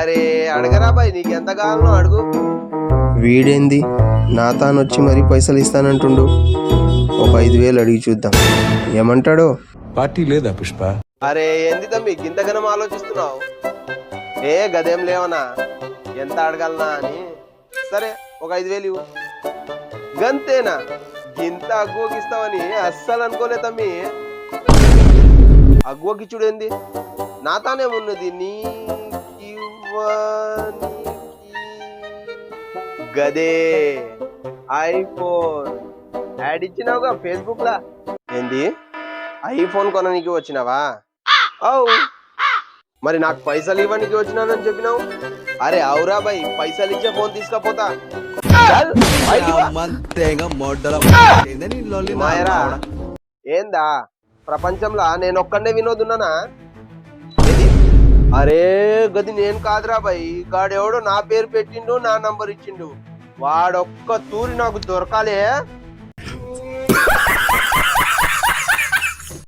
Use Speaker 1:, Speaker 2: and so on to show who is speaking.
Speaker 1: అరే అడగరా బాయ్, నీకు ఎంత కావాలనో అడుగు.
Speaker 2: వీడేంది నా తానొచ్చి మరీ పైసలు ఇస్తానంటుండు. ఒక 5,000 అడిగి చూద్దాం ఏమంటాడో.
Speaker 3: పార్టీ లేదా పుష్ప?
Speaker 1: అరే ఏంది తమ్మి గింతగనం ఆలోచిస్తున్నావు? ఏ గదేం లేవనా, ఎంత అడగలనా అని. సరే ఒక 5,000 ఇవ్వు. గంతేనా? గింత అగ్గువకిస్తావని అస్సలు అనుకోలే తమ్మి. అగ్గువకిచ్చుడు ఏంది, నా తానేమున్నది గదే ఐఫోన్ యాడ్ ఇచ్చినావుగా ఫేస్బుక్ లా. ఏంది ఐఫోన్ కొననీకి వచ్చినావా? అవు మరి నాకు పైసలు ఇవ్వడానికి వచ్చినానని చెప్పినావు. అరే అవురా బాయ్, పైసలు ఇచ్చే ఫోన్ తీసుకపోతా. మాయరా ఏందా ప్రపంచంలో నేను ఒక్కడే వినోదున్నానా? అరే గది నేను కాదురా బాయ్, గాడెవడో నా పేరు పెట్టిండు, నా నంబర్ ఇచ్చిండు. వాడొక్క తూరి నాకు దొరకాలే.